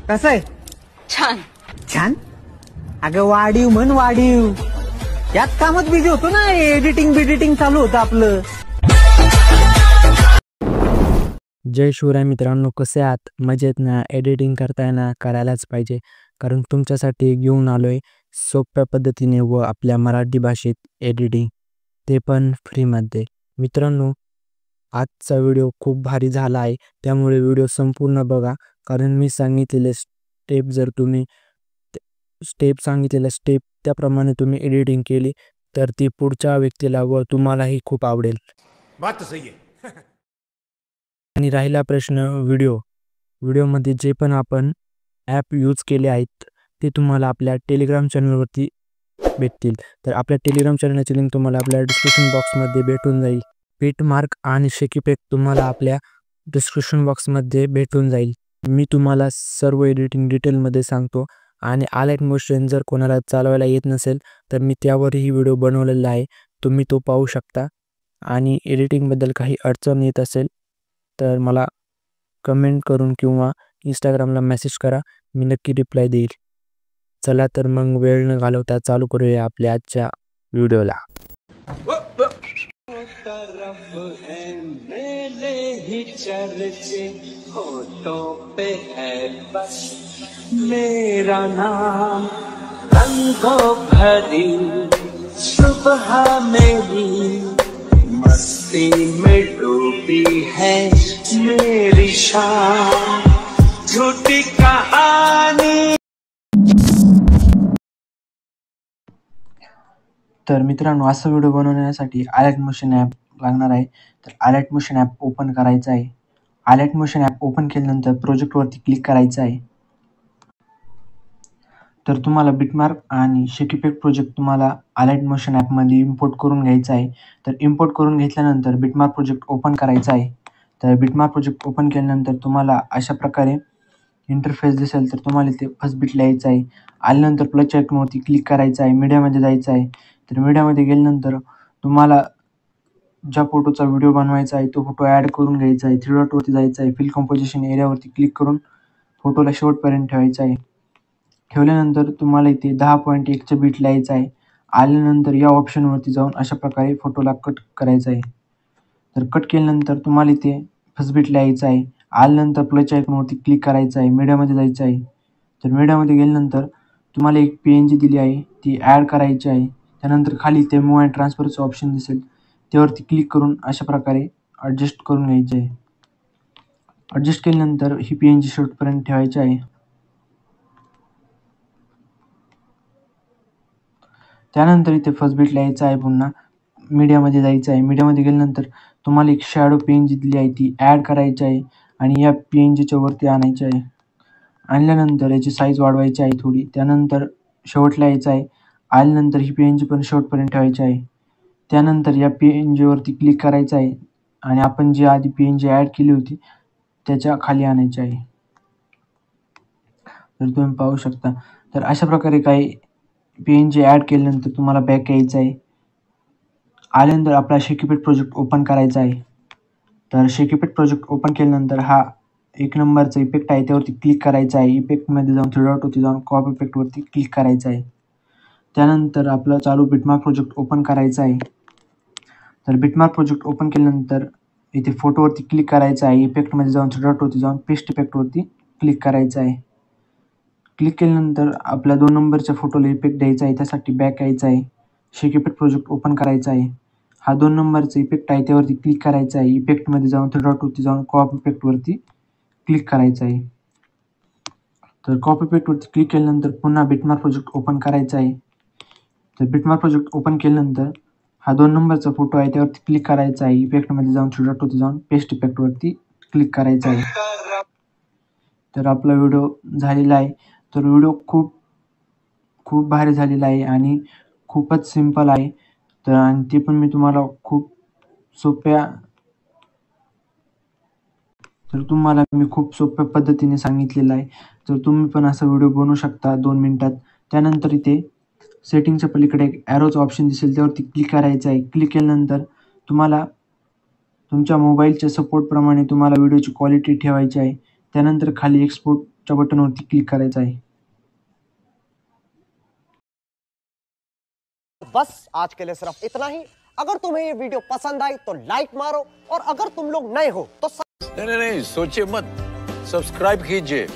कसं आहे? छान छान. अगं वाढीव म्हण वाढीव. यात कामात बिझी होतो ना, एडिटिंग चालू होतं आपलं. जय शिवराय मित्रांनो, कसे आहात? मजेत ना? एडिटिंग करताना करायलाच पाहिजे, कारण तुमच्यासाठी घेऊन आलोय सोप्या पद्धतीने व आपल्या मराठी भाषेत एडिटिंग, ते पण फ्रीमध्ये. मित्रांनो, आजचा व्हिडिओ खूप भारी झाला आहे, त्यामुळे व्हिडिओ संपूर्ण बघा, कारण मी सांगितलेले स्टेप जर तुम्ही सांगितलेल्या स्टेप त्याप्रमाणे तुम्ही एडिटिंग केली तर ती पुढच्या व्यक्तीला व तुम्हालाही खूप आवडेल. बात तो सही है. आणि राहिला प्रश्न व्हिडिओमध्ये जे पण आपण ॲप यूज केले आहेत ते तुम्हाला आपल्या टेलिग्राम चॅनलवरती भेटतील. तर आपल्या टेलिग्राम चॅनलची लिंक तुम्हाला आपल्या डिस्क्रिप्शन बॉक्समध्ये भेटून जाईल. पेटमार्क आणि शेकीपेक तुम्हाला आपल्या डिस्क्रिप्शन बॉक्समध्ये भेटून जाईल. मी तुम्हाला सर्व एडिटिंग डिटेलमध्ये सांगतो. आणि आलाइट मोशन जर कोणाला चालवायला येत नसेल तर मी त्यावरही व्हिडिओ बनवलेला आहे, तुम्ही तो पाहू शकता. आणि एडिटिंगबद्दल काही अडचण येत असेल तर मला कमेंट करून किंवा इंस्टाग्रामला मेसेज करा, मी नक्की रिप्लाय देईल. चला तर मग वेळ न घालवता चालू करूया आपल्या आजच्या व्हिडिओला. मेरा नाम रंगों भरी सुबह मेरी मस्ती में डूबी है मेरी शाम झूठी कहानी. तर मित्रांनो, असा व्हिडिओ बनवण्यासाठी आलाइट मोशन ॲप लागणार आहे. तर आलाइट मोशन ॲप ओपन करायचं आहे. आलाइट मोशन ॲप ओपन केल्यानंतर प्रोजेक्टवरती क्लिक करायचं आहे. तर तुम्हाला बिटमार्क आणि शेकीपेक प्रोजेक्ट तुम्हाला आलाइट मोशन ॲपमध्ये इम्पोर्ट करून घ्यायचा आहे. तर इम्पोर्ट करून घेतल्यानंतर बिटमार्क प्रोजेक्ट ओपन करायचा आहे. तर बिटमार्क प्रोजेक्ट ओपन केल्यानंतर तुम्हाला अशा प्रकारे इंटरफेस दिसेल. तर तुम्हाला इथे फर्स्ट बिटला यायचं आहे. आल्यानंतर प्लसच्या आयकॉनवरती क्लिक करायचं आहे. मीडियामध्ये जायचं आहे. तर मीडियामध्ये गेल्यानंतर तुम्हाला ज्या फोटोचा व्हिडिओ बनवायचा आहे तो फोटो ॲड करून घ्यायचा आहे. 3 डॉटवरती जायचं आहे. फिल कंपोजिशन एरियावरती क्लिक करून फोटोला शेवटपर्यंत ठेवायचा आहे. ठेवल्यानंतर तुम्हाला इथे 10.1च्या बीटला यायचं आहे. आल्यानंतर या ऑप्शनवरती जाऊन अशा प्रकारे फोटोला कट करायचा आहे. तर कट केल्यानंतर तुम्हाला इथे फर्स्ट बीटला यायचं आहे. आल्यानंतर प्लसच्या आयकॉनवरती क्लिक करायचं आहे. मीडियामध्ये जायचं आहे. तर मीडियामध्ये गेल्यानंतर तुम्हाला एक PNG दिली आहे, ती ॲड करायची आहे. त्यानंतर खाली ते मूव्ह अँड ट्रान्सफरचं ऑप्शन दिसेल, त्यावरती क्लिक करून अशा प्रकारे ॲडजस्ट करून घ्यायचे आहे. ॲडजस्ट केल्यानंतर ही PNG शेवटपर्यंत ठेवायची आहे. त्यानंतर इथे फर्स्ट बीटला यायचं आहे. पुन्हा मीडियामध्ये जायचं आहे. मीडियामध्ये गेल्यानंतर तुम्हाला एक शॅडो PNG दिली आहे, ती ॲड करायची आहे आणि या PNGच्या वरती आणायची आहे. आणल्यानंतर याची साईज वाढवायची आहे थोडी. त्यानंतर शेवटला यायचं आहे. आल्यानंतर ही PNG पण शेवटपर्यंत ठेवायची आहे. त्यानंतर या PNGवरती क्लिक करायचं आहे आणि आपण जी आधी PNG ॲड केली होती त्याच्या खाली आणायची आहे. तर तुम्ही पाहू शकता. तर अशा प्रकारे काही PNG ॲड केल्यानंतर तुम्हाला बॅक यायचं आहे. आल्यानंतर आपला शेकीपेट प्रोजेक्ट ओपन करायचा आहे. तर शेकीपेट प्रोजेक्ट ओपन केल्यानंतर हा 1 नंबरचा इफेक्ट आहे त्यावरती क्लिक करायचा आहे. इफेक्टमध्ये जाऊन 3 डॉटवरती जाऊन क्रॉप इफेक्टवरती क्लिक करायचं आहे. त्यानंतर आपला चालू बिटमार्क प्रोजेक्ट ओपन करायचा आहे. तर बिटमार्क प्रोजेक्ट ओपन केल्यानंतर इथे फोटोवरती क्लिक करायचं आहे. इफेक्टमध्ये जाऊन 3 डॉटवरती जाऊन पेस्ट इफेक्टवरती क्लिक करायचं आहे. क्लिक केल्यानंतर आपल्या 2 नंबरच्या फोटोला इफेक्ट द्यायचा आहे, त्यासाठी बॅक यायचं आहे. शेकीपेट प्रोजेक्ट ओपन करायचा आहे. हा 2 नंबरचा इफेक्ट आहे त्यावरती क्लिक करायचा आहे. इफेक्टमध्ये जाऊन 3 डॉटवरती जाऊन क्रॉप इफेक्टवरती क्लिक करायचं आहे. तर क्रॉप इफेक्टवरती क्लिक केल्यानंतर पुन्हा बिटमार्क प्रोजेक्ट ओपन करायचा आहे. तर बिटमार्क प्रोजेक्ट ओपन केल्यानंतर हा 2 नंबरचा फोटो आहे त्यावरती क्लिक करायचा आहे. इफेक्टमध्ये जाऊन 3 डॉटवरती जाऊन पेस्ट इफेक्टवरती क्लिक करायचा आहे. तर आपला व्हिडिओ झालेला आहे. तर व्हिडिओ खूप भारी झालेला आहे आणि खूपच सिंपल आहे. तर आणि ते पण मी तुम्हाला खूप सोप्या पद्धतीने सांगितलेलं आहे. तर तुम्ही पण असा व्हिडिओ बनवू शकता 2 मिनिटात. त्यानंतर इथे सेटिंगच्या पलीकडे एक ॲरोचं ऑप्शन दिसेल, त्यावरती क्लिक करायचं आहे. क्लिक केल्यानंतर तुम्हाला तुमच्या मोबाईलच्या सपोर्टप्रमाणे तुम्हाला व्हिडिओची क्वालिटी ठेवायची आहे. त्यानंतर खाली एक्सपोर्ट प्रोजेक्टच्या बटनवरती क्लिक करायचं आहे. बस आज के लिए सिर्फ इतना ही. अगर तुम्हें ये वीडियो पसंद आई तो लाइक मारो और अगर तुम लोग नए हो तो नहीं, सोचिए मत, सब्सक्राइब कीजिए.